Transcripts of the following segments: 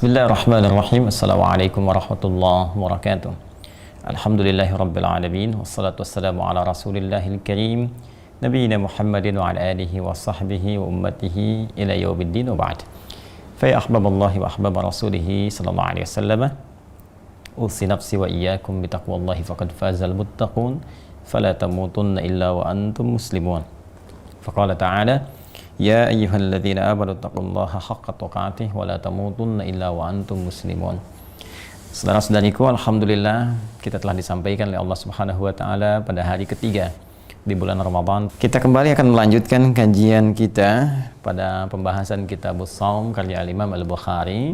Bismillahirrahmanirrahim. Assalamualaikum warahmatullahi wabarakatuh. Alhamdulillahirabbil alamin wassalatu wassalamu ala rasulillahil karim nabiyina Muhammadin wa ala alihi wa sahbihi wa ummatihi ila yaumiddin wa ba'd. Fa ya ahbaballahi wa ahbab rasulih sallallahu alaihi wasallam, usi nafsi wa iyyakum bi taqwallahi faqad fazal muttaqun fala tamutunna illa wa antum muslimun. Faqala ta'ala Ya ayyuhalladzina amanu taqullaha haqqa tuqatih wa la tamutunna illa wa antum muslimun. Saudara-saudariku, alhamdulillah kita telah disampaikan oleh Allah Subhanahu wa taala pada hari ketiga di bulan Ramadan. Kita kembali akan melanjutkan kajian kita pada pembahasan Kitabus Shaum karya Imam Al-Bukhari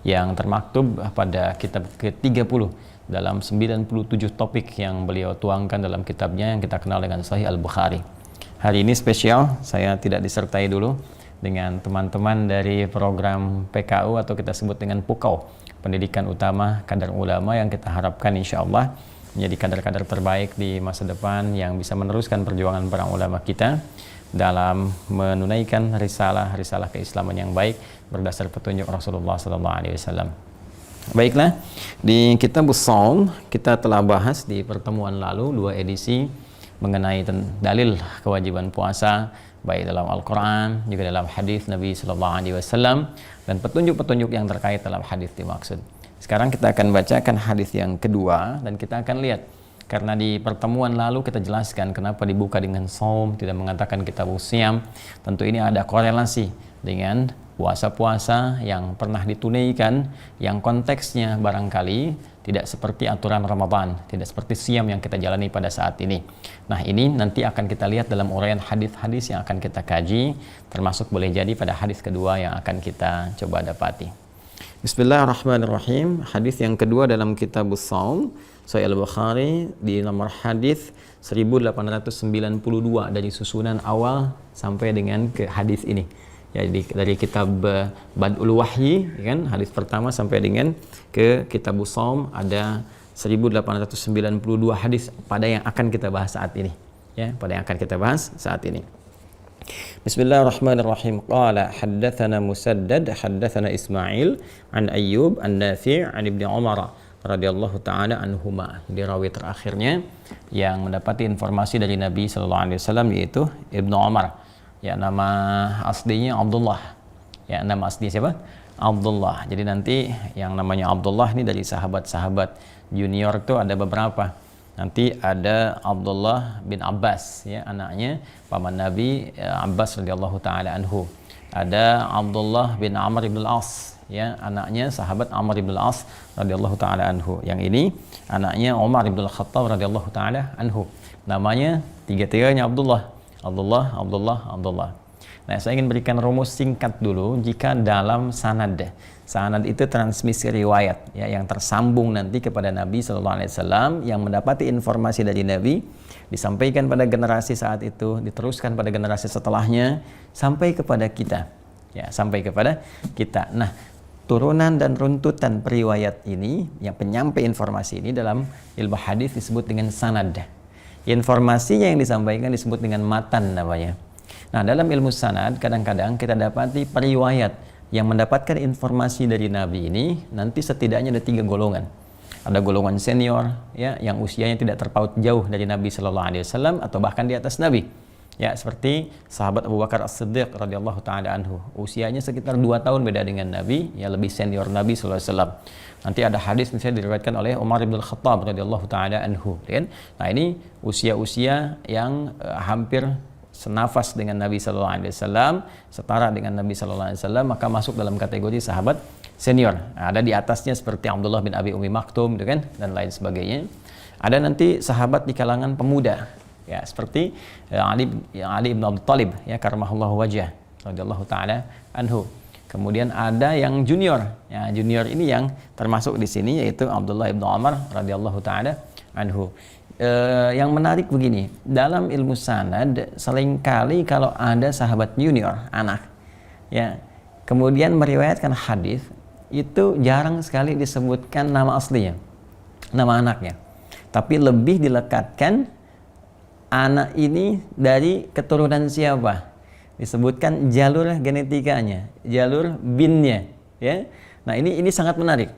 yang termaktub pada kitab ke-30 dalam 97 topik yang beliau tuangkan dalam kitabnya yang kita kenal dengan Sahih Al-Bukhari. Hari ini spesial, saya tidak disertai dulu dengan teman-teman dari program PKU atau kita sebut dengan PUKAU, Pendidikan Utama Kadar Ulama, yang kita harapkan insya Allah menjadi kadar-kadar terbaik di masa depan yang bisa meneruskan perjuangan para ulama kita dalam menunaikan risalah keislaman yang baik berdasar petunjuk Rasulullah SAW. Baiklah, di Kitabus Shaum kita telah bahas di pertemuan lalu 2 edisi mengenai dalil kewajiban puasa baik dalam Al-Quran juga dalam hadis Nabi SAW dan petunjuk-petunjuk yang terkait dalam hadis dimaksud. Sekarang kita akan bacakan hadis yang kedua dan kita akan lihat, karena di pertemuan lalu kita jelaskan kenapa dibuka dengan shaum, tidak mengatakan kitabus syiyam. Tentu ini ada korelasi dengan puasa-puasa yang pernah ditunaikan yang konteksnya barangkali tidak seperti aturan Ramadan, tidak seperti siam yang kita jalani pada saat ini. Nah, ini nanti akan kita lihat dalam uraian hadis-hadis yang akan kita kaji, termasuk boleh jadi pada hadis kedua yang akan kita coba dapati. Bismillahirrahmanirrahim. Hadis yang kedua dalam Kitabus Shaum Sahih Al-Bukhari di nomor hadis 1892 dari susunan awal sampai dengan ke hadis ini. Jadi dari kitab Bad'ul Wahyi, kan, hadis pertama sampai dengan ke Kitabus Shaum ada 1892 hadis pada yang akan kita bahas saat ini, ya, pada yang akan kita bahas saat ini. Bismillahirrahmanirrahim. Qala haddatsana Musaddad haddatsana Ismail an Ayyub an Nafi' an Ibnu Umar radhiyallahu taala anhuma. Di rawi terakhirnya yang mendapati informasi dari Nabi sallallahu alaihi wasallam yaitu Ibnu Umar. Ya, nama aslinya Abdullah. Ya, nama aslinya siapa? Abdullah. Jadi nanti yang namanya Abdullah ini dari sahabat-sahabat junior itu ada beberapa. Nanti ada Abdullah bin Abbas, ya, anaknya paman Nabi Abbas radhiyallahu taala anhu. Ada Abdullah bin Amr bin Al-As, ya, anaknya sahabat Amr bin Al-As radhiyallahu taala anhu. Yang ini anaknya Umar bin Al-Khattab radhiyallahu taala anhu. Namanya tiga-tiganya Abdullah. Nah, saya ingin berikan rumus singkat dulu. Jika dalam sanad itu transmisi riwayat, ya, yang tersambung nanti kepada Nabi Sallallahu Alaihi Wasallam, yang mendapati informasi dari Nabi, disampaikan pada generasi saat itu, diteruskan pada generasi setelahnya, sampai kepada kita, ya, sampai kepada kita. Nah, turunan dan runtutan periwayat ini, yang penyampai informasi ini dalam ilmu hadis disebut dengan sanad. Informasinya yang disampaikan disebut dengan matan namanya. Nah, dalam ilmu sanad kadang-kadang kita dapati periwayat yang mendapatkan informasi dari Nabi ini nanti setidaknya ada 3 golongan. Ada golongan senior, ya, yang usianya tidak terpaut jauh dari Nabi Sallallahu Alaihi Wasallam atau bahkan di atas Nabi. Ya, seperti sahabat Abu Bakar As-Siddiq radhiyallahu taala anhu. Usianya sekitar 2 tahun beda dengan Nabi, ya, lebih senior Nabi sallallahu alaihi wasallam. Nanti ada hadis misalnya diriwayatkan oleh Umar bin Al-Khattab radhiyallahu taala anhu, kan? Nah, ini usia-usia yang hampir senafas dengan Nabi sallallahu alaihi wasallam, setara dengan Nabi sallallahu alaihi wasallam, maka masuk dalam kategori sahabat senior. Nah, ada di atasnya seperti Abdullah bin Abi Ummi Maktum, gitu kan, dan lain sebagainya. Ada nanti sahabat di kalangan pemuda, ya, seperti Ali bin Abi Thalib, ya, karamahullahu wajhah radhiyallahu taala anhu. Kemudian ada yang junior, ya, junior ini yang termasuk di sini yaitu Abdullah bin Umar radhiyallahu taala anhu. Yang menarik begini, dalam ilmu sanad seringkali kalau ada sahabat junior anak, ya, kemudian meriwayatkan hadis, itu jarang sekali disebutkan nama aslinya, nama anaknya, tapi lebih dilekatkan anak ini dari keturunan siapa, disebutkan jalur genetikanya, jalur binnya, ya. Nah, ini sangat menarik.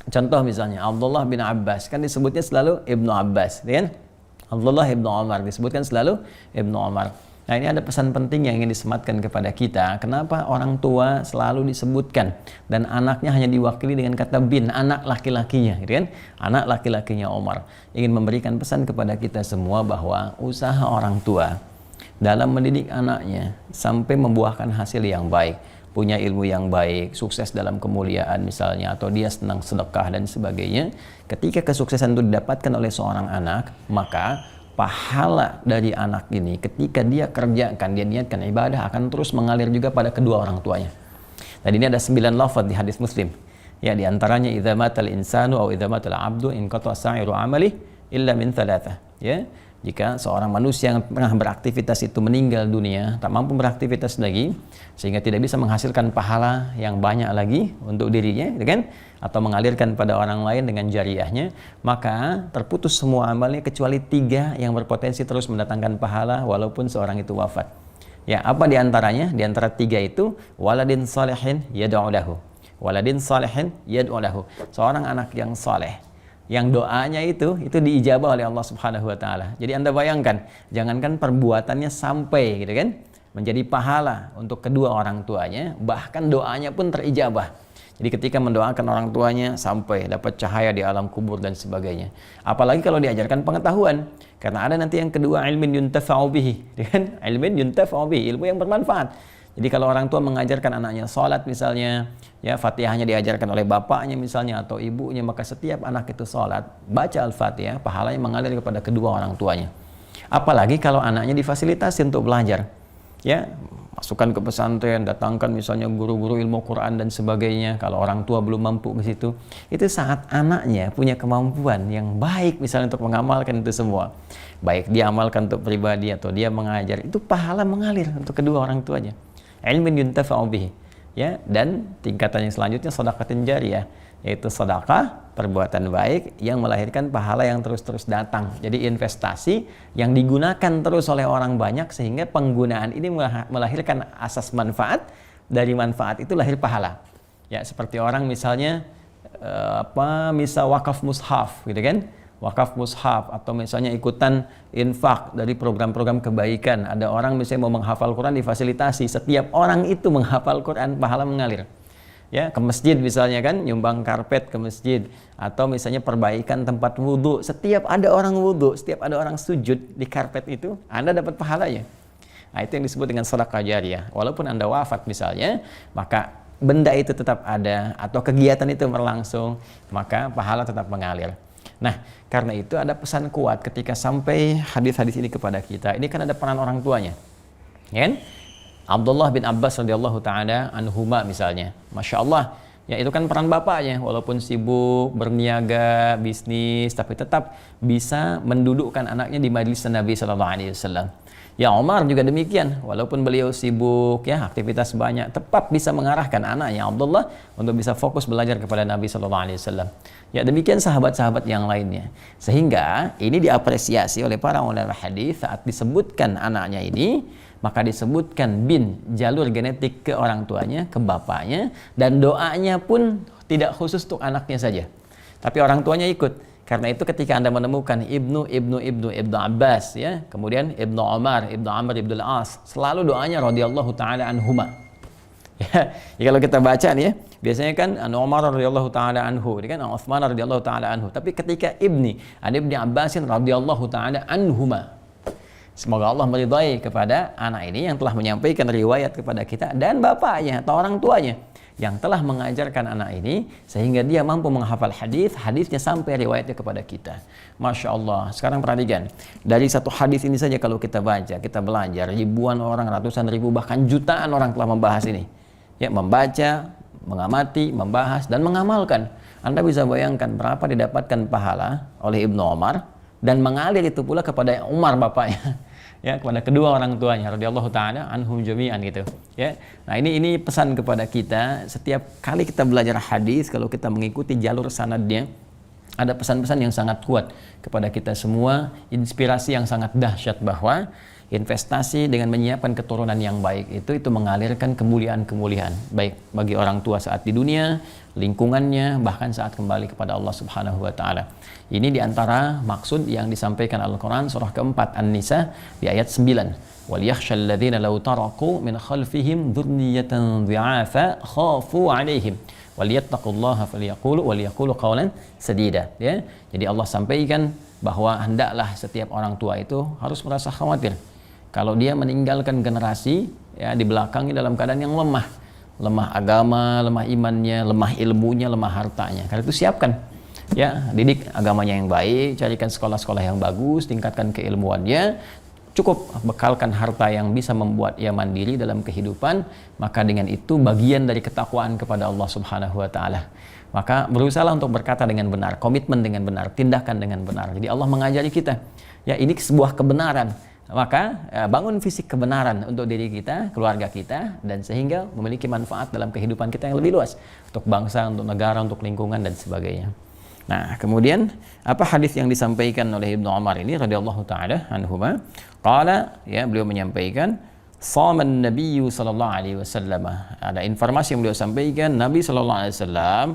Contoh misalnya Abdullah bin Abbas, kan disebutnya selalu Ibnu Abbas, kan? Abdullah Ibnu Umar disebutkan selalu Ibnu Umar. Nah, ini ada pesan penting yang ingin disematkan kepada kita. Kenapa orang tua selalu disebutkan dan anaknya hanya diwakili dengan kata bin, anak laki-lakinya, gitu kan? Anak laki-lakinya Umar. Ingin memberikan pesan kepada kita semua bahwa usaha orang tua dalam mendidik anaknya sampai membuahkan hasil yang baik, punya ilmu yang baik, sukses dalam kemuliaan misalnya, atau dia senang sedekah dan sebagainya. Ketika kesuksesan itu didapatkan oleh seorang anak, maka pahala dari anak ini ketika dia kerjakan, dia niatkan ibadah, akan terus mengalir juga pada kedua orang tuanya. Dan ini ada 9 lafaz di hadis Muslim. Ya, di antaranya idza matal insanu aw idza matal abdu in qata sa'iru amali illa min thalathah. Ya, jika seorang manusia yang pernah beraktivitas itu meninggal dunia, tak mampu beraktivitas lagi, sehingga tidak bisa menghasilkan pahala yang banyak lagi untuk dirinya, kan? Atau mengalirkan pada orang lain dengan jariahnya, maka terputus semua amalnya kecuali 3 yang berpotensi terus mendatangkan pahala walaupun seorang itu wafat. Ya, apa di antaranya? Di antara 3 itu, waladin salihin yad'u lahu. Waladin salihin yad'u lahu. Seorang anak yang saleh, yang doanya itu diijabah oleh Allah Subhanahu wa taala. Jadi Anda bayangkan, jangankan perbuatannya sampai gitu kan, menjadi pahala untuk kedua orang tuanya, bahkan doanya pun terijabah. Jadi ketika mendoakan orang tuanya sampai dapat cahaya di alam kubur dan sebagainya. Apalagi kalau diajarkan pengetahuan. Karena ada nanti yang kedua, ilmin yuntafa'u bihi, kan? Ilmin yuntafa'u bihi, ilmu yang bermanfaat. Jadi kalau orang tua mengajarkan anaknya sholat misalnya, ya Fatihahnya diajarkan oleh bapaknya misalnya atau ibunya, maka setiap anak itu sholat, baca Al-Fatihah, pahalanya mengalir kepada kedua orang tuanya. Apalagi kalau anaknya difasilitasi untuk belajar. Ya, masukkan ke pesantren, datangkan misalnya guru-guru ilmu Quran dan sebagainya. Kalau orang tua belum mampu ke situ, itu saat anaknya punya kemampuan yang baik misalnya untuk mengamalkan itu semua, baik dia amalkan untuk pribadi atau dia mengajar, itu pahala mengalir untuk kedua orang tuanya. Ilmin yuntafa'u bihi. Ya, dan tingkatan yang selanjutnya sedekatin jariyah, yaitu sedekah, perbuatan baik yang melahirkan pahala yang terus-terus datang. Jadi investasi yang digunakan terus oleh orang banyak, sehingga penggunaan ini melahirkan asas manfaat, dari manfaat itu lahir pahala. Ya, seperti orang misalnya misal wakaf mushaf gitu kan, wakaf mushaf, atau misalnya ikutan infak dari program-program kebaikan. Ada orang misalnya mau menghafal Quran, difasilitasi, setiap orang itu menghafal Quran, pahala mengalir. Ya, ke masjid misalnya kan, nyumbang karpet ke masjid, atau misalnya perbaikan tempat wudhu, setiap ada orang wudhu, setiap ada orang sujud di karpet itu, Anda dapat pahalanya. Nah, itu yang disebut dengan sedekah jariyah. Walaupun Anda wafat misalnya, maka benda itu tetap ada, atau kegiatan itu berlangsung, maka pahala tetap mengalir. Nah, karena itu ada pesan kuat ketika sampai hadis-hadis ini kepada kita. Ini kan ada peran orang tuanya, ya kan? Abdullah bin Abbas radhiyallahu taala anhuma misalnya, masya Allah, ya itu kan peran bapaknya, walaupun sibuk berniaga bisnis, tapi tetap bisa mendudukkan anaknya di majelis Nabi sallallahu alaihi wasallam. Ya, Umar juga demikian, walaupun beliau sibuk, ya aktivitas banyak, tetap bisa mengarahkan anaknya Abdullah untuk bisa fokus belajar kepada Nabi sallallahu alaihi wasallam. Ya, demikian sahabat-sahabat yang lainnya. Sehingga ini diapresiasi oleh para ulama hadis saat disebutkan anaknya ini, maka disebutkan bin, jalur genetik ke orang tuanya, ke bapaknya, dan doanya pun tidak khusus untuk anaknya saja, tapi orang tuanya ikut. Karena itu ketika Anda menemukan Ibnu Abbas, ya, kemudian Ibnu Umar, Ibnu Amr, Ibnu Al-As, selalu doanya radhiyallahu taala anhuma. Ya, kalau kita baca nih ya, biasanya kan Umar radhiyallahu taala anhu, kan Utsman radhiyallahu taala anhu. Tapi ketika Ibni Abbasin radhiyallahu taala anhuma. Semoga Allah meridai kepada anak ini yang telah menyampaikan riwayat kepada kita, dan bapaknya atau orang tuanya yang telah mengajarkan anak ini sehingga dia mampu menghafal hadisnya sampai riwayatnya kepada kita. Masya Allah. Sekarang perhatikan, dari satu hadis ini saja kalau kita baca, kita belajar, ribuan orang, ratusan ribu, bahkan jutaan orang telah membahas ini. Ya, membaca, mengamati, membahas, dan mengamalkan. Anda bisa bayangkan berapa didapatkan pahala oleh Ibnu Umar, dan mengalir itu pula kepada Umar bapaknya. Ya, kepada kedua orang tuanya radhiyallahu taala anhum jami'an gitu, ya. Nah, ini pesan kepada kita, setiap kali kita belajar hadis, kalau kita mengikuti jalur sanadnya, ada pesan-pesan yang sangat kuat kepada kita semua, inspirasi yang sangat dahsyat bahwa investasi dengan menyiapkan keturunan yang baik itu mengalirkan kemuliaan-kemuliaan baik bagi orang tua saat di dunia, lingkungannya, bahkan saat kembali kepada Allah Subhanahu wa taala. Ini diantara maksud yang disampaikan Al-Qur'an surah keempat An-Nisa di ayat 9. وَلْيَخْشَى الَّذِينَ لَوْ تَرَكُوا مِنْ خَلْفِهِمْ ذُرِّيَّةً ضِعَافًا خَافُوا عَلَيْهِمْ وَلْيَتَّقُوا وَلْيَقُولُوا قَوْلًا سَدِيدًا. Ya. Jadi Allah sampaikan bahwa hendaklah setiap orang tua itu harus merasa khawatir kalau dia meninggalkan generasi ya di belakangnya dalam keadaan yang lemah agama, lemah imannya, lemah ilmunya, lemah hartanya. Karena itu siapkan ya, didik agamanya yang baik, carikan sekolah-sekolah yang bagus, tingkatkan keilmuannya, cukup bekalkan harta yang bisa membuat ia mandiri dalam kehidupan, maka dengan itu bagian dari ketakwaan kepada Allah Subhanahu wa taala. Maka berusaha untuk berkata dengan benar, komitmen dengan benar, tindakan dengan benar. Jadi Allah mengajari kita, ya ini sebuah kebenaran. Maka bangun fisik kebenaran untuk diri kita, keluarga kita, dan sehingga memiliki manfaat dalam kehidupan kita yang lebih luas untuk bangsa, untuk negara, untuk lingkungan dan sebagainya. Nah, kemudian apa hadis yang disampaikan oleh Ibnu Umar ini radhiyallahu taala anhuma? Qala, ya beliau menyampaikan shaman nabiyyu sallallahu alaihi wasallam. Ada informasi yang beliau sampaikan, Nabi sallallahu alaihi wasallam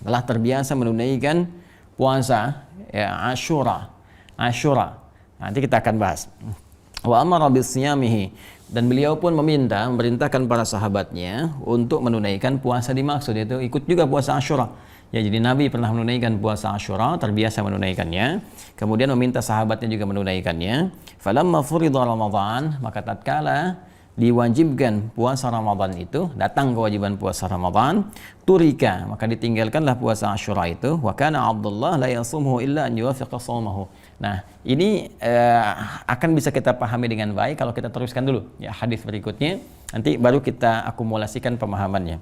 telah terbiasa menunaikan puasa ya Asyura. Nanti kita akan bahas. Wa amara bisiyamihi, dan beliau pun memerintahkan para sahabatnya untuk menunaikan puasa dimaksud, yaitu ikut juga puasa Asyura. Ya, jadi Nabi pernah menunaikan puasa Asyura, terbiasa menunaikannya. Kemudian meminta sahabatnya juga menunaikannya. Falamma furidha Ramadan, maka tatkala diwajibkan puasa Ramadan itu, datang kewajiban puasa Ramadan, turika, maka ditinggalkanlah puasa Asyura itu. Wa kana Abdullah la yasumhu illa an yuwafiqa shaumahu. Nah, ini akan bisa kita pahami dengan baik kalau kita teruskan dulu ya hadis berikutnya, nanti baru kita akumulasikan pemahamannya.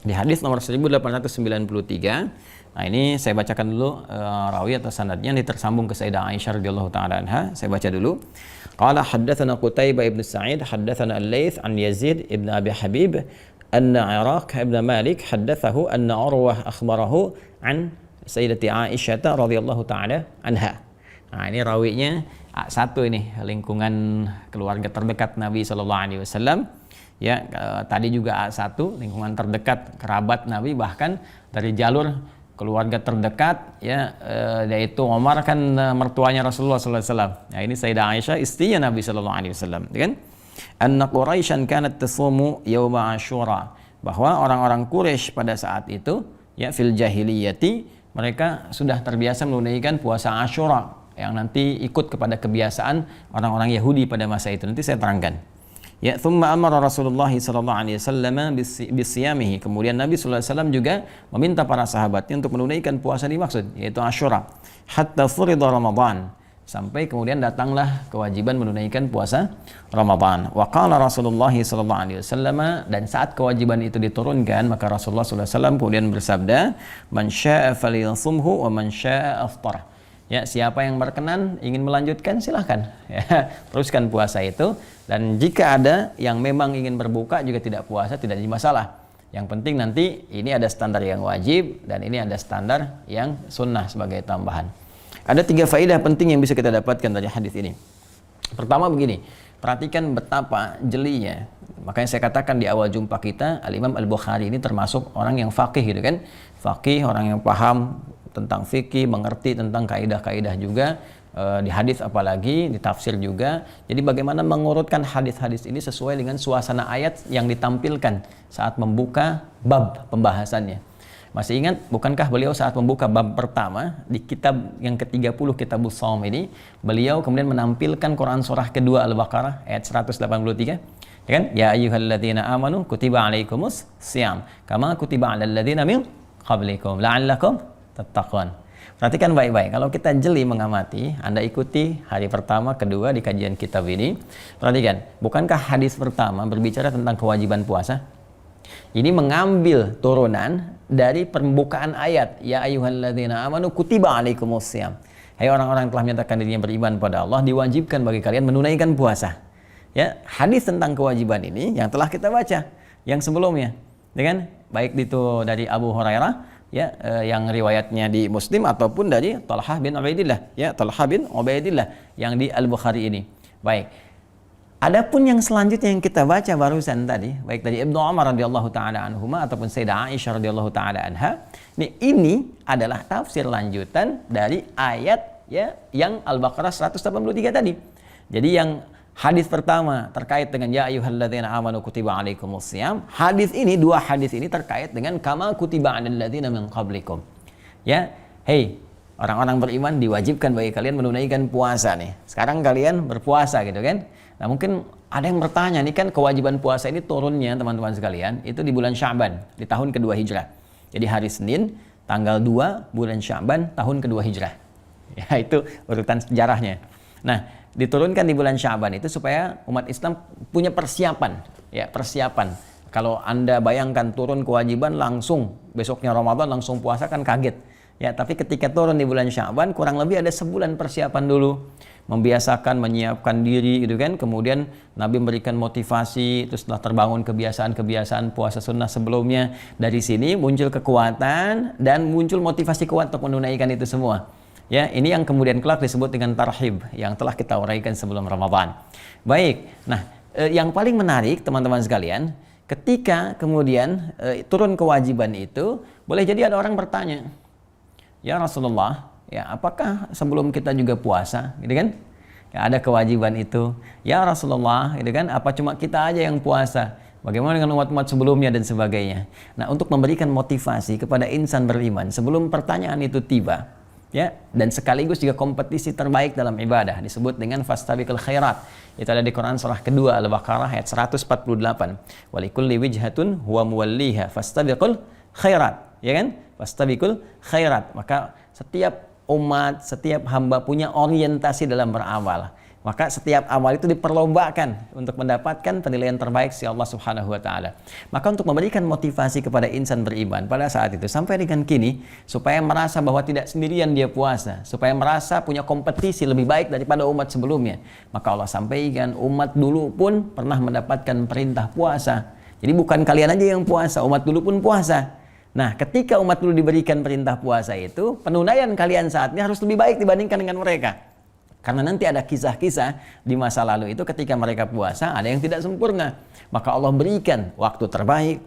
Di hadis nomor 1893, nah ini saya bacakan dulu rawi atau sanadnya, ini tersambung ke Sayyidah Aisyah radhiyallahu taala anha. Saya baca dulu. Qala haddatsana Qutaibah ibn Sa'id haddatsana Al-Laits an Yazid ibn Abi Habib anna Iraq ibn Malik haddatsahu anna Urwah akhbarahu an Sayyidati Aisyah radhiyallahu taala anha. Nah, ini rawinya satu ini lingkungan keluarga terdekat Nabi sallallahu alaihi wasallam. Ya, tadi juga A1 lingkungan terdekat kerabat Nabi, bahkan dari jalur keluarga terdekat ya, yaitu Umar kan mertuanya Rasulullah sallallahu alaihi wasallam. Nah, ini Sayyidah Aisyah istrinya Nabi sallallahu alaihi wasallam, kan? Anna Quraisyan kanat tasumu yauma Asyura, bahwa orang-orang Quraisy pada saat itu ya fil jahiliyati mereka sudah terbiasa menunaikan puasa Asyura yang nanti ikut kepada kebiasaan orang-orang Yahudi pada masa itu. Nanti saya terangkan. Ya, thumma amara Rasulullah sallallahu alaihi wasallam bisiyamihi. Kemudian Nabi sallallahu alaihi wasallam juga meminta para sahabatnya untuk menunaikan puasa dimaksud, yaitu Asyura. Hatta furida Ramadan, sampai kemudian datanglah kewajiban menunaikan puasa Ramadan. Wa qala Rasulullah sallallahu alaihi wasallam, dan saat kewajiban itu diturunkan, maka Rasulullah sallallahu alaihi wasallam kemudian bersabda, "Man syaa'a falyasumhu wa man syaa'a aftara." Ya, siapa yang berkenan ingin melanjutkan silahkan ya, teruskan puasa itu, dan jika ada yang memang ingin berbuka juga tidak puasa tidak jadi masalah. Yang penting nanti ini ada standar yang wajib dan ini ada standar yang sunnah sebagai tambahan. Ada 3 faedah penting yang bisa kita dapatkan dari hadis ini. Pertama begini, perhatikan betapa jelinya. Makanya saya katakan di awal jumpa kita, Al-Imam Al-Bukhari ini termasuk orang yang faqih gitu kan. Faqih, orang yang paham tentang fikih, mengerti tentang kaidah-kaidah juga, di hadis apalagi, di tafsir juga. Jadi bagaimana mengurutkan hadis-hadis ini sesuai dengan suasana ayat yang ditampilkan saat membuka bab pembahasannya. Masih ingat, bukankah beliau saat membuka bab pertama di kitab yang ke-30 Kitabus Shaum ini, beliau kemudian menampilkan Quran surah kedua Al-Baqarah ayat 183, ya kan? Ya ayyuhalladzina amanu kutiba alaikumus shiyam kama kutiba alal ladzina min qablikum la'allakum tattaqun. Perhatikan baik-baik. Kalau kita jeli mengamati, Anda ikuti hari pertama, kedua di kajian kitab ini. Perhatikan, bukankah hadis pertama berbicara tentang kewajiban puasa? Ini mengambil turunan dari pembukaan ayat, ya ayyuhalladzina amanu kutiba alaikumusiyam. Hai orang-orang yang telah menyatakan dirinya beriman pada Allah, diwajibkan bagi kalian menunaikan puasa. Ya, hadis tentang kewajiban ini yang telah kita baca yang sebelumnya, ya kan? Baik itu dari Abu Hurairah ya yang riwayatnya di Muslim ataupun dari Talhah bin Ubaidillah, ya Talhah bin Ubaidillah yang di Al-Bukhari ini. Baik. Adapun yang selanjutnya yang kita baca barusan tadi, baik dari Ibnu Umar radhiyallahu taala anhuma ataupun Sayyidah Aisyah radhiyallahu taala anha, ini adalah tafsir lanjutan dari ayat ya yang Al-Baqarah 183 tadi. Jadi yang hadis pertama terkait dengan ya ayyuhalladzina amanu kutiba alaikumusiyam. Dua hadis ini terkait dengan kama kutiba alal ladzina min qablikum. Ya, hey, orang-orang beriman diwajibkan bagi kalian menunaikan puasa nih. Sekarang kalian berpuasa gitu kan. Nah, mungkin ada yang bertanya, nih kan kewajiban puasa ini turunnya teman-teman sekalian itu di bulan Sya'ban, di tahun kedua Hijrah. Jadi hari Senin tanggal 2 bulan Sya'ban tahun kedua Hijrah. Ya, itu urutan sejarahnya. Nah, diturunkan di bulan Sya'ban itu supaya umat Islam punya persiapan, ya, persiapan. Kalau Anda bayangkan turun kewajiban langsung besoknya Ramadan langsung puasa kan kaget. Ya, tapi ketika turun di bulan Sya'ban kurang lebih ada sebulan persiapan dulu. Membiasakan, menyiapkan diri gitu kan. Kemudian Nabi memberikan motivasi, terus setelah terbangun kebiasaan-kebiasaan puasa sunnah sebelumnya. Dari sini muncul kekuatan dan muncul motivasi kuat untuk menunaikan itu semua. Ya, ini yang kemudian kelak disebut dengan tarhib yang telah kita uraikan sebelum Ramadan. Baik. Nah, yang paling menarik teman-teman sekalian, ketika kemudian turun kewajiban itu, boleh jadi ada orang bertanya, "Ya Rasulullah, ya apakah sebelum kita juga puasa?" Gitu kan? Ya, ada kewajiban itu. "Ya Rasulullah," gitu kan, "apa cuma kita aja yang puasa? Bagaimana dengan umat-umat sebelumnya dan sebagainya?" Nah, untuk memberikan motivasi kepada insan beriman sebelum pertanyaan itu tiba, ya, dan sekaligus juga kompetisi terbaik dalam ibadah disebut dengan fastabiqul khairat. Itu ada di Quran surah kedua Al-Baqarah ayat 148. Walikulli wijhatun huwa muwalliha fastabiqul khairat, ya kan? Fastabiqul khairat. Maka setiap umat, setiap hamba punya orientasi dalam beramal. Maka setiap amal itu diperlombakan untuk mendapatkan penilaian terbaik si Allah Subhanahu wa taala. Maka untuk memberikan motivasi kepada insan beriman pada saat itu sampai dengan kini supaya merasa bahwa tidak sendirian dia puasa, supaya merasa punya kompetisi lebih baik daripada umat sebelumnya. Maka Allah sampaikan umat dulu pun pernah mendapatkan perintah puasa. Jadi bukan kalian aja yang puasa, umat dulu pun puasa. Nah, ketika umat dulu diberikan perintah puasa itu, penunaian kalian saat ini harus lebih baik dibandingkan dengan mereka. Karena nanti ada kisah-kisah di masa lalu itu ketika mereka puasa ada yang tidak sempurna. Maka Allah berikan waktu terbaik,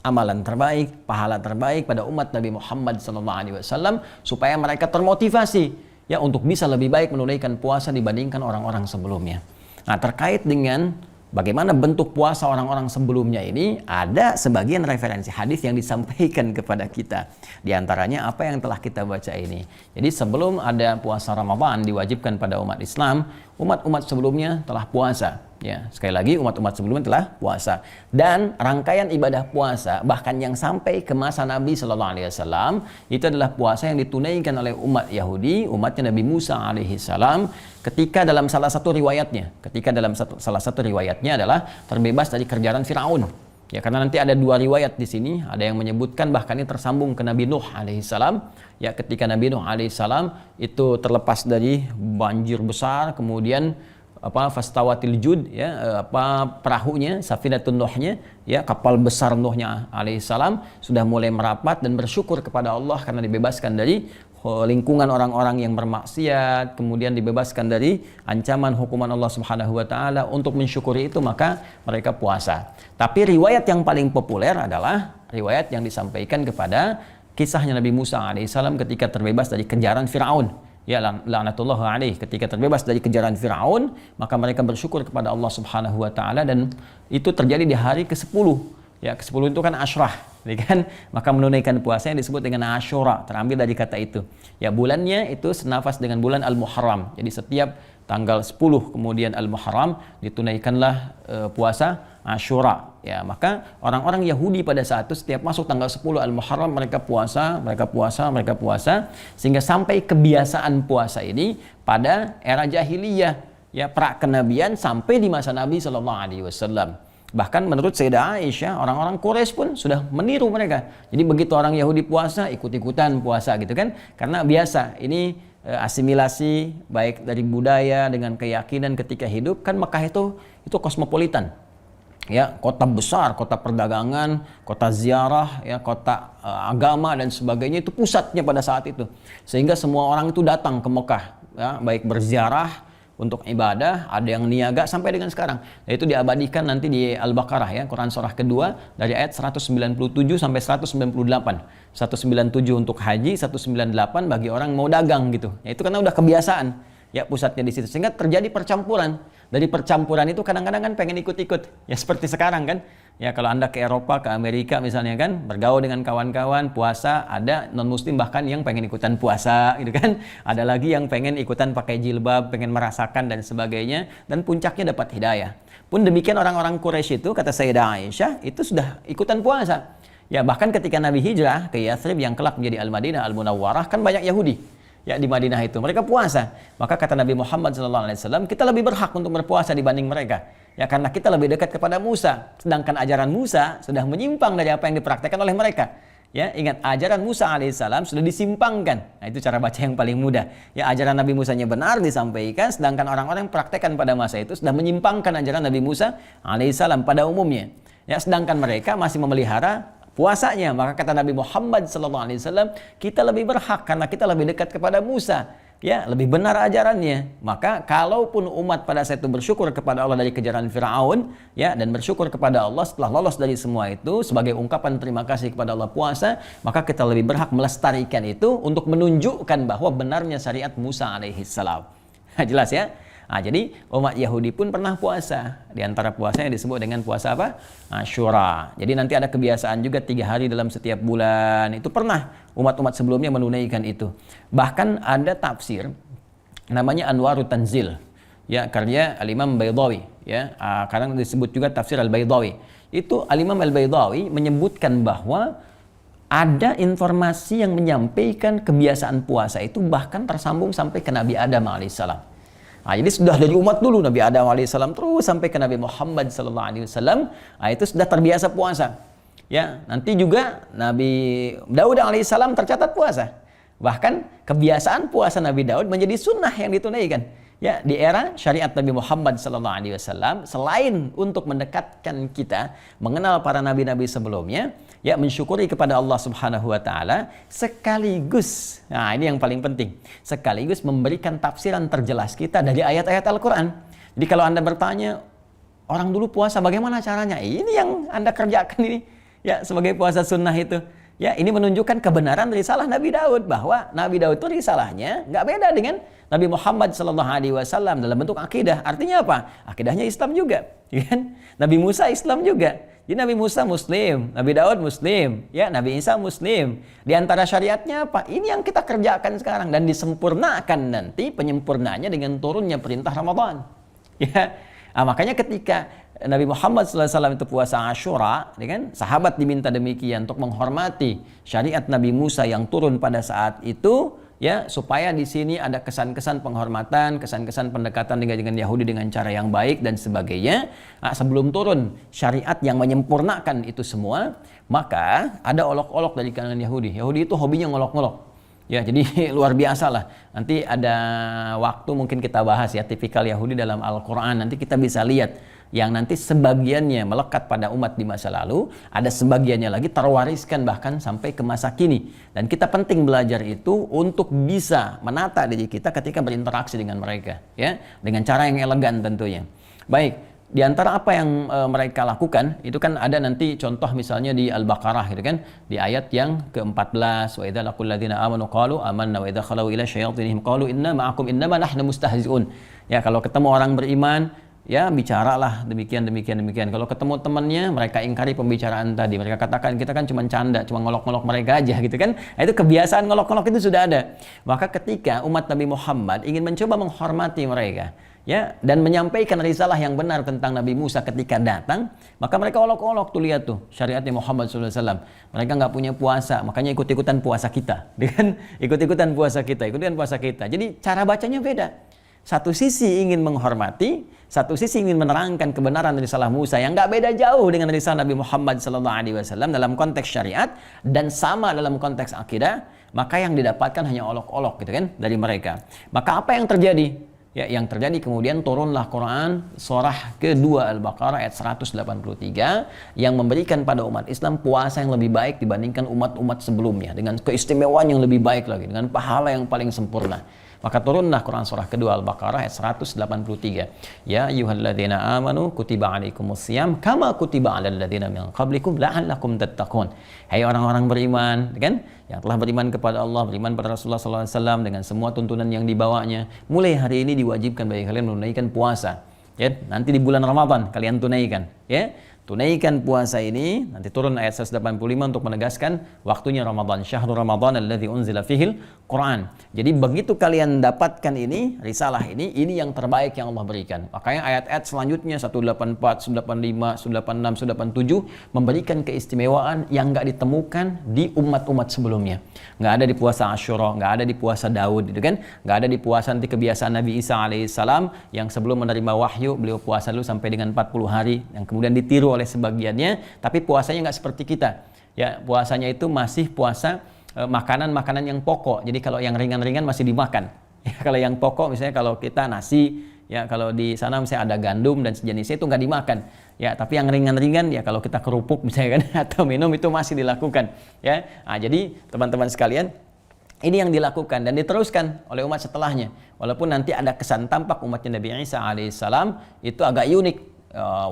amalan terbaik, pahala terbaik pada umat Nabi Muhammad SAW supaya mereka termotivasi ya untuk bisa lebih baik menunaikan puasa dibandingkan orang-orang sebelumnya. Nah, terkait dengan bagaimana bentuk puasa orang-orang sebelumnya ini, ada sebagian referensi hadis yang disampaikan kepada kita. Di antaranya apa yang telah kita baca ini. Jadi sebelum ada puasa Ramadan diwajibkan pada umat Islam, umat-umat sebelumnya telah puasa. Ya, sekali lagi umat-umat sebelumnya telah puasa. Dan rangkaian ibadah puasa bahkan yang sampai ke masa Nabi Shallallahu Alaihi Wasallam itu adalah puasa yang ditunaikan oleh umat Yahudi, umatnya Nabi Musa Alaihi Salam. Ketika dalam salah satu riwayatnya adalah terbebas dari kerjaan Firaun. Ya, karena nanti ada dua riwayat di sini, ada yang menyebutkan bahkan ini tersambung ke Nabi Nuh alaihissalam. Ya, ketika Nabi Nuh alaihissalam itu terlepas dari banjir besar, kemudian fastawatil jud, ya, perahunya, safinatun Nuhnya, ya, kapal besar Nuhnya alaihissalam sudah mulai merapat dan bersyukur kepada Allah karena dibebaskan dari lingkungan orang-orang yang bermaksiat, kemudian dibebaskan dari ancaman hukuman Allah Subhanahu wa taala. Untuk mensyukuri itu maka mereka puasa. Tapi riwayat yang paling populer adalah riwayat yang disampaikan kepada kisahnya Nabi Musa alaihissalam ketika terbebas dari kejaran Firaun. Ya, laknatullah alaih, ketika terbebas dari kejaran Firaun, maka mereka bersyukur kepada Allah Subhanahu wa taala dan itu terjadi di hari ke-10. Ya, ke-10 itu kan Asyrah, ya kan? Maka menunaikan puasa yang disebut dengan Asyura, terambil dari kata itu. Ya, bulannya itu senafas dengan bulan Al-Muharram. Jadi setiap tanggal 10 kemudian Al-Muharram ditunaikanlah puasa Asyura. Ya, maka orang-orang Yahudi pada saat itu setiap masuk tanggal 10 Al-Muharram mereka puasa sehingga sampai kebiasaan puasa ini pada era jahiliyah, ya, pra kenabian sampai di masa Nabi Shallallahu Alaihi Wasallam. Bahkan menurut Sayyidah Aisyah, orang-orang Quraisy pun sudah meniru mereka. Jadi begitu orang Yahudi puasa, ikut-ikutan puasa gitu kan. Karena biasa, ini asimilasi baik dari budaya dengan keyakinan ketika hidup. Kan Mekah itu kosmopolitan. ya, kota besar, kota perdagangan, kota ziarah, ya, kota agama dan sebagainya, itu pusatnya pada saat itu. Sehingga semua orang itu datang ke Mekah, ya, baik berziarah untuk ibadah, ada yang niaga sampai dengan sekarang. Nah, itu diabadikan nanti di Al-Baqarah, ya, Quran surah kedua dari ayat 197 sampai 198. 197 untuk haji, 198 bagi orang mau dagang gitu. Ya, itu karena udah kebiasaan, ya, pusatnya di situ, sehingga terjadi percampuran. Dari percampuran itu kadang-kadang kan pengen ikut-ikut, ya, seperti sekarang kan, ya, kalau Anda ke Eropa, ke Amerika misalnya kan, bergaul dengan kawan-kawan, puasa, ada non-muslim bahkan yang pengen ikutan puasa gitu kan, ada lagi yang pengen ikutan pakai jilbab, pengen merasakan dan sebagainya, dan puncaknya dapat hidayah. Pun demikian orang-orang Quraisy itu, kata Sayyidah Aisyah, itu sudah ikutan puasa. Ya, bahkan ketika Nabi hijrah ke Yathrib yang kelak menjadi Al-Madinah Al-Munawwarah, kan banyak Yahudi, ya, di Madinah itu. Mereka puasa. Maka kata Nabi Muhammad SAW, kita lebih berhak untuk berpuasa dibanding mereka. Ya, karena kita lebih dekat kepada Musa. Sedangkan ajaran Musa sudah menyimpang dari apa yang dipraktekkan oleh mereka. Ya, ingat, ajaran Musa alaihissalam sudah disimpangkan. Nah, itu cara baca yang paling mudah. Ya, ajaran Nabi Musanya benar disampaikan, sedangkan orang-orang yang praktekkan pada masa itu sudah menyimpangkan ajaran Nabi Musa alaihissalam pada umumnya. Ya, sedangkan mereka masih memelihara puasanya. Maka kata Nabi Muhammad SAW, kita lebih berhak karena kita lebih dekat kepada Musa, ya, lebih benar ajarannya. Maka kalaupun umat pada saat itu bersyukur kepada Allah dari kejaran Fir'aun, ya, dan bersyukur kepada Allah setelah lolos dari semua itu sebagai ungkapan terima kasih kepada Allah puasa, maka kita lebih berhak melestarikan itu untuk menunjukkan bahwa benarnya syariat Musa alaihissalam. Jelas ya? Nah, jadi umat Yahudi pun pernah puasa. Di antara puasanya disebut dengan puasa apa? Asyura. Jadi nanti ada kebiasaan juga 3 hari dalam setiap bulan. Itu pernah umat-umat sebelumnya menunaikan itu. Bahkan ada tafsir namanya Anwarut Tanzil, ya, karya Al-Imam Baydawi, ya. Kadang disebut juga tafsir Al-Baydawi. Itu Al-Imam Al-Baydawi menyebutkan bahwa ada informasi yang menyampaikan kebiasaan puasa itu bahkan tersambung sampai ke Nabi Adam alaihissalam. Nah, jadi sudah dari umat dulu Nabi Adam alaihissalam terus sampai ke Nabi Muhammad sallallahu alaihi wasallam, itu sudah terbiasa puasa. Ya, nanti juga Nabi Daud alaihissalam tercatat puasa. Bahkan kebiasaan puasa Nabi Daud menjadi sunnah yang ditunaikan. Ya, di era syariat Nabi Muhammad SAW, selain untuk mendekatkan kita mengenal para nabi-nabi sebelumnya, ya, mensyukuri kepada Allah Subhanahu wa taala, sekaligus, nah ini yang paling penting, sekaligus memberikan tafsiran terjelas kita dari ayat-ayat Al-Qur'an. Jadi kalau Anda bertanya, orang dulu puasa bagaimana caranya? Ini yang Anda kerjakan ini, ya, sebagai puasa sunnah itu. Ya, ini menunjukkan kebenaran risalah Nabi Daud, bahwa Nabi Daud itu risalahnya nggak beda dengan Nabi Muhammad SAW dalam bentuk akidah. Artinya apa? Akidahnya Islam juga, kan? Nabi Musa Islam juga. Jadi Nabi Musa Muslim, Nabi Daud Muslim, ya, Nabi Isa Muslim. Di antara syariatnya apa? Ini yang kita kerjakan sekarang dan disempurnakan nanti penyempurnaannya dengan turunnya perintah Ramadan. Ya, makanya ketika Nabi Muhammad SAW itu puasa Asyura, ya kan? Sahabat diminta demikian untuk menghormati syariat Nabi Musa yang turun pada saat itu, ya, supaya di sini ada kesan-kesan penghormatan, kesan-kesan pendekatan dengan Yahudi dengan cara yang baik dan sebagainya. Nah, sebelum turun syariat yang menyempurnakan itu semua, maka ada olok-olok dari kalangan Yahudi. Yahudi itu hobinya ngolok-ngolok. Ya, jadi luar biasa lah. Nanti ada waktu mungkin kita bahas, ya, tipikal Yahudi dalam Al-Quran. Nanti kita bisa lihat yang nanti sebagiannya melekat pada umat di masa lalu, ada sebagiannya lagi terwariskan bahkan sampai ke masa kini. Dan kita penting belajar itu untuk bisa menata diri kita ketika berinteraksi dengan mereka, ya, dengan cara yang elegan tentunya. Baik, di antara apa yang mereka lakukan itu kan ada nanti contoh misalnya di Al-Baqarah gitu kan, di ayat yang ke-14, wa idza laqul ladzina amanu qalu amanna wa idza khalau ila syayatinihim qalu inna ma'akum innama nahnu mustahzi'un. Ya, kalau ketemu orang beriman, ya, bicaralah demikian. Kalau ketemu temannya, mereka ingkari pembicaraan tadi. Mereka katakan kita kan cuma canda, cuma ngolok-ngolok mereka aja gitu kan. Nah, itu kebiasaan ngolok-ngolok itu sudah ada. Maka ketika umat Nabi Muhammad ingin mencoba menghormati mereka, ya, dan menyampaikan risalah yang benar tentang Nabi Musa ketika datang, maka mereka olok-olok tuh, lihat tuh syariatnya Muhammad SAW. Mereka nggak punya puasa, makanya ikut-ikutan puasa kita, kan? Ikut-ikutan puasa kita. Jadi cara bacanya beda. Satu sisi ingin menghormati, satu sisi ingin menerangkan kebenaran risalah Musa yang nggak beda jauh dengan risalah Nabi Muhammad SAW dalam konteks syariat dan sama dalam konteks akidah. Maka yang didapatkan hanya olok-olok gitu kan dari mereka. Maka apa yang terjadi? Ya, yang terjadi kemudian turunlah Quran surah kedua Al-Baqarah ayat 183 yang memberikan pada umat Islam puasa yang lebih baik dibandingkan umat-umat sebelumnya, dengan keistimewaan yang lebih baik lagi, dengan pahala yang paling sempurna. Maka turunlah Quran surah kedua Al-Baqarah ayat 183. Ya ayyuhalladzina amanu kutiba alaikumusiyam kama kutiba alal ladzina min qablikum la'allakum tattaqun. Hai orang-orang beriman, kan? Yang telah beriman kepada Allah, beriman pada Rasulullah SAW dengan semua tuntunan yang dibawanya. Mulai hari ini diwajibkan bagi kalian menunaikan puasa. Ya, nanti di bulan Ramadan kalian tunaikan, ya. Tunaikan puasa ini, nanti turun ayat 185 untuk menegaskan waktunya Ramadan, syahrul Ramadan alladzi unzila fihil Quran. Jadi begitu kalian dapatkan ini, risalah ini yang terbaik yang Allah berikan. Makanya ayat-ayat selanjutnya 184, 185, 186, 187 memberikan keistimewaan yang enggak ditemukan di umat-umat sebelumnya. Enggak ada di puasa Asyura, enggak ada di puasa Daud, gitu kan? Enggak ada di puasa nanti kebiasaan Nabi Isa alaihissalam yang sebelum menerima wahyu beliau puasa dulu sampai dengan 40 hari yang kemudian ditiru oleh sebagiannya, tapi puasanya nggak seperti kita. Ya, puasanya itu masih puasa makanan-makanan yang pokok. Jadi kalau yang ringan-ringan masih dimakan. Ya, kalau yang pokok misalnya kalau kita nasi, ya kalau di sana misalnya ada gandum dan sejenisnya itu nggak dimakan. Ya, tapi yang ringan-ringan ya kalau kita kerupuk misalnya kan atau minum itu masih dilakukan. Ya, nah, jadi teman-teman sekalian, ini yang dilakukan dan diteruskan oleh umat setelahnya. Walaupun nanti ada kesan tampak umatnya Nabi Isa alaihissalam itu agak unik.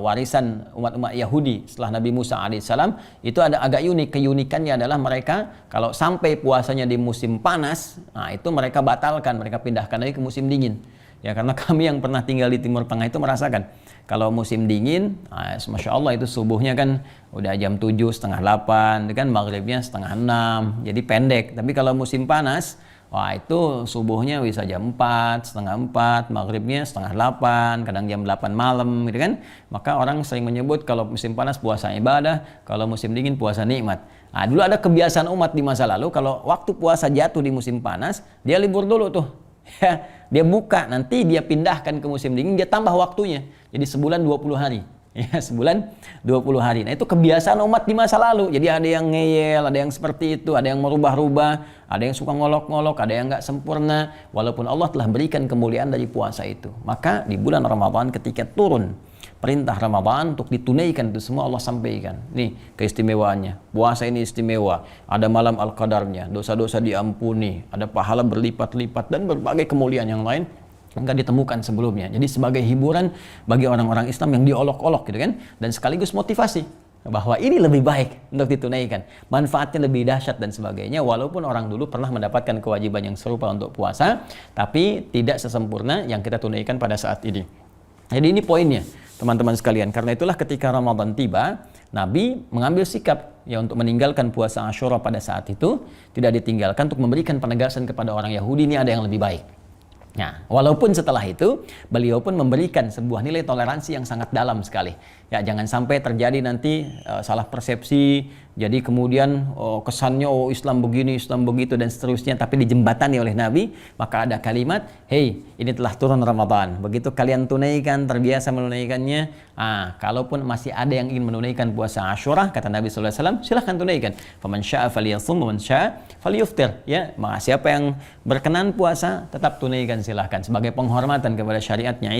Warisan umat-umat Yahudi setelah Nabi Musa alaihissalam itu ada agak unik. Keunikannya adalah mereka kalau sampai puasanya di musim panas, nah itu mereka batalkan, mereka pindahkan lagi ke musim dingin. Ya, karena kami yang pernah tinggal di Timur Tengah itu merasakan kalau musim dingin, nah, Masya Allah itu subuhnya kan udah jam 7, setengah 8, kan maghribnya setengah 6, jadi pendek. Tapi kalau musim panas, wah itu subuhnya bisa jam 4, setengah 4, maghribnya setengah 8, kadang jam 8 malam gitu kan. Maka orang sering menyebut kalau musim panas puasa ibadah, kalau musim dingin puasa nikmat. Nah, dulu ada kebiasaan umat di masa lalu kalau waktu puasa jatuh di musim panas, dia libur dulu tuh. Ya, dia buka, nanti dia pindahkan ke musim dingin, dia tambah waktunya. Jadi sebulan 20 hari. Ya, sebulan 20 hari. Nah, itu kebiasaan umat di masa lalu. Jadi ada yang ngeyel, ada yang seperti itu, ada yang merubah-rubah, ada yang suka ngolok-ngolok, ada yang nggak sempurna. Walaupun Allah telah berikan kemuliaan dari puasa itu. Maka di bulan Ramadan ketika turun perintah Ramadan untuk ditunaikan itu semua Allah sampaikan. Nih keistimewaannya. Puasa ini istimewa. Ada malam Al-Qadarnya, dosa-dosa diampuni, ada pahala berlipat-lipat dan berbagai kemuliaan yang lain enggak ditemukan sebelumnya. Jadi sebagai hiburan bagi orang-orang Islam yang diolok-olok gitu kan, dan sekaligus motivasi bahwa ini lebih baik untuk ditunaikan, manfaatnya lebih dahsyat dan sebagainya. Walaupun orang dulu pernah mendapatkan kewajiban yang serupa untuk puasa, tapi tidak sesempurna yang kita tunaikan pada saat ini. Jadi ini poinnya teman-teman sekalian. Karena itulah ketika Ramadan tiba, Nabi mengambil sikap ya untuk meninggalkan puasa Asyura pada saat itu, tidak ditinggalkan untuk memberikan penegasan kepada orang Yahudi ini ada yang lebih baik. Nah, walaupun setelah itu beliau pun memberikan sebuah nilai toleransi yang sangat dalam sekali. Ya, jangan sampai terjadi nanti salah persepsi, jadi kemudian kesannya Islam begini, Islam begitu dan seterusnya, tapi dijembatani oleh Nabi. Maka ada kalimat, "Hei, ini telah turun Ramadan. Begitu kalian tunaikan, terbiasa menunaikannya, kalaupun masih ada yang ingin menunaikan puasa Asyura, kata Nabi sallallahu alaihi wasallam, silahkan tunaikan. Faman syaa'a falyashum wa man syaa'a falyuftir." Ya, maka siapa yang berkenan puasa, tetap tunaikan silahkan sebagai penghormatan kepada syariatnya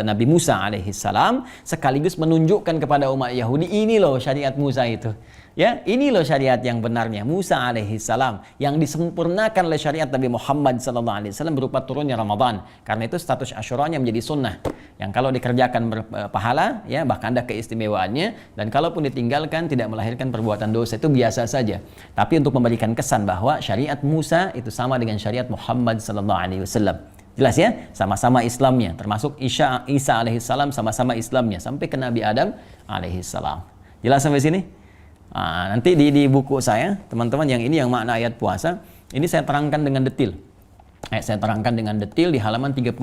Nabi Musa alaihissalam, sekaligus menunjukkan kepada umat Yahudi, ini loh syariat Musa itu. Ya, ini loh syariat yang benarnya Musa alaihissalam yang disempurnakan oleh syariat Nabi Muhammad sallallahu alaihi wasallam berupa turunnya Ramadan. Karena itu status Asyuranya menjadi sunnah yang kalau dikerjakan berpahala, ya bahkan ada keistimewaannya, dan kalaupun ditinggalkan tidak melahirkan perbuatan dosa, itu biasa saja. Tapi untuk memberikan kesan bahwa syariat Musa itu sama dengan syariat Muhammad sallallahu alaihi wasallam. Jelas ya, sama-sama Islamnya, termasuk Isa alaihissalam sama-sama Islamnya sampai ke Nabi Adam alaihissalam. Jelas sampai sini? Nanti di buku saya, teman-teman, yang ini yang makna ayat puasa, ini saya terangkan dengan detail. Saya terangkan dengan detail di halaman 38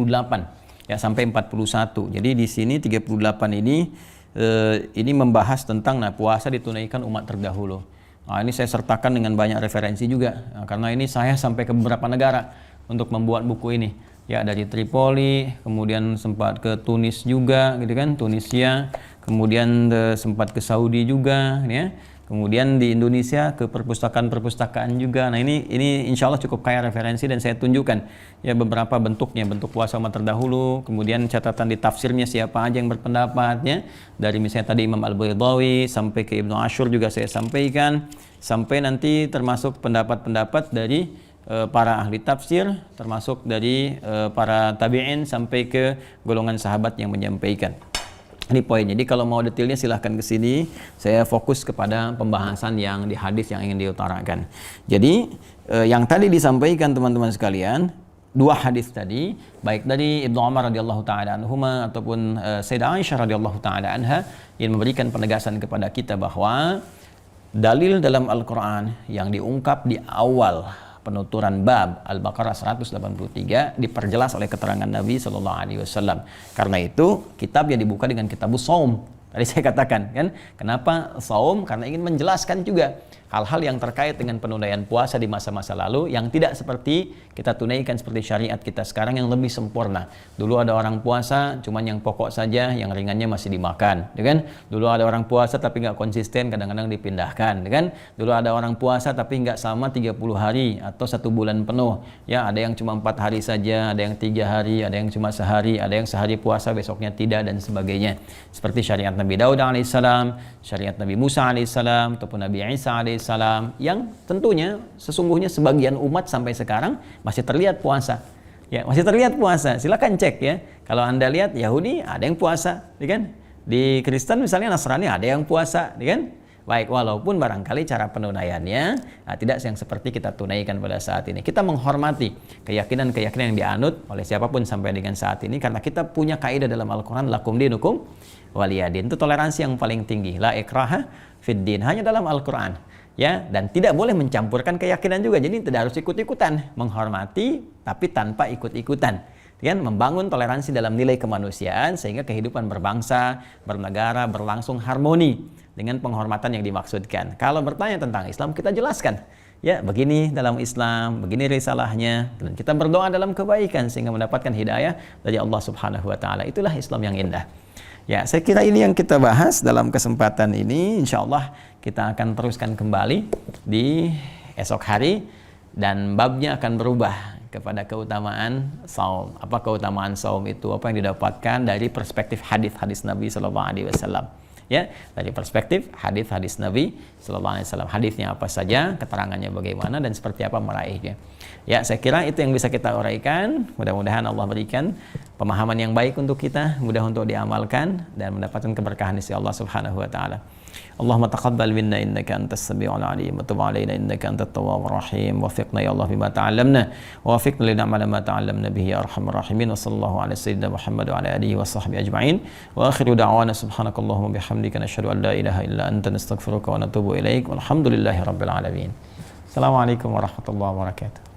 ya sampai 41. Jadi di sini 38 ini membahas tentang puasa ditunaikan umat terdahulu. Ini saya sertakan dengan banyak referensi juga, karena ini saya sampai ke beberapa negara untuk membuat buku ini. Ya, dari Tripoli, kemudian sempat ke Tunis juga, gitu kan, Tunisia, kemudian sempat ke Saudi juga, ya. Kemudian di Indonesia ke perpustakaan-perpustakaan juga. Nah ini insya Allah cukup kaya referensi dan saya tunjukkan ya beberapa bentuknya, bentuk puasa umat terdahulu, kemudian catatan di tafsirnya siapa aja yang berpendapatnya, dari misalnya tadi Imam Al-Baydawi sampai ke Ibnu Ashur juga saya sampaikan, sampai nanti termasuk pendapat-pendapat dari para ahli tafsir, termasuk dari para tabi'in sampai ke golongan sahabat yang menyampaikan. Ini poin. Jadi kalau mau detailnya silahkan ke sini. Saya fokus kepada pembahasan yang di hadis yang ingin diutarakan. Jadi yang tadi disampaikan teman-teman sekalian, dua hadis tadi, baik dari Ibnu Umar radhiyallahu taala anhuma ataupun Sayyidah Aisyah radhiyallahu taala anha, yang memberikan penegasan kepada kita bahwa dalil dalam Al-Qur'an yang diungkap di awal penuturan bab Al-Baqarah 183 diperjelas oleh keterangan Nabi SAW. Karena itu kitab yang dibuka dengan kitabus shaum. Tadi saya katakan kan, kenapa saum? Karena ingin menjelaskan juga hal-hal yang terkait dengan penunaian puasa di masa-masa lalu yang tidak seperti kita tunaikan seperti syariat kita sekarang yang lebih sempurna. Dulu ada orang puasa cuman yang pokok saja, yang ringannya masih dimakan, ya kan? Dulu ada orang puasa tapi nggak konsisten, kadang-kadang dipindahkan, ya kan? Dulu ada orang puasa tapi nggak sama 30 hari atau 1 bulan penuh. Ya, ada yang cuma 4 hari saja, ada yang 3 hari, ada yang cuma sehari, ada yang sehari puasa besoknya tidak dan sebagainya. Seperti syariat Nabi Daud alaihissalam, syariat Nabi Musa alaihissalam, ataupun Nabi Isa alaihissalam, yang tentunya sesungguhnya sebagian umat sampai sekarang masih terlihat puasa. Ya, masih terlihat puasa. Silakan cek ya. Kalau Anda lihat Yahudi ada yang puasa, ya kan? Di Kristen misalnya Nasrani ada yang puasa, ya kan? Baik, walaupun barangkali cara penunaiannya tidak yang seperti kita tunaikan pada saat ini. Kita menghormati keyakinan-keyakinan yang dianut oleh siapapun sampai dengan saat ini, karena kita punya kaidah dalam Al-Quran, lakum dinukum waliyadin. Itu toleransi yang paling tinggi. La ikraha fid din, hanya dalam Al-Quran. Ya, dan tidak boleh mencampurkan keyakinan juga. Jadi tidak harus ikut-ikutan, menghormati tapi tanpa ikut-ikutan. Kan, membangun toleransi dalam nilai kemanusiaan sehingga kehidupan berbangsa, bernegara berlangsung harmoni dengan penghormatan yang dimaksudkan. Kalau bertanya tentang Islam, kita jelaskan. Ya, begini dalam Islam, begini risalahnya, dan kita berdoa dalam kebaikan sehingga mendapatkan hidayah dari Allah Subhanahu wa taala. Itulah Islam yang indah. Ya, saya kira ini yang kita bahas dalam kesempatan ini. Insya Allah kita akan teruskan kembali di esok hari dan babnya akan berubah kepada keutamaan saum. Apa keutamaan saum itu? Apa yang didapatkan dari perspektif hadis-hadis Nabi Sallallahu Alaihi Wasallam? Ya, dari perspektif hadis-hadis Nabi Sallallahu Alaihi Wasallam. Hadisnya apa saja, keterangannya bagaimana, dan seperti apa meraihnya. Ya, saya kira itu yang bisa kita uraikan. Mudah-mudahan Allah berikan pemahaman yang baik untuk kita, mudah untuk diamalkan dan mendapatkan keberkahan dari Allah Subhanahu wa taala. Allahumma taqabbal minna innaka antas samiul alim wa tub alaina innaka antat tawwabur rahim. Wafiqna ya Allah bima ta'allamna wa wafiqna lin'amala ma ta'allamna bihi ya arhamar rahimin. Wa sallallahu ala sayyidina Muhammad wa ala alihi wa sahbihi ajma'in. Wa akhiru da'wana subhanakallahumma bihamdika nashhadu an la ilaha illa anta nastaghfiruka wa natubu ilaik. Walhamdulillahi rabbil alamin. Assalamualaikum warahmatullahi wabarakatuh.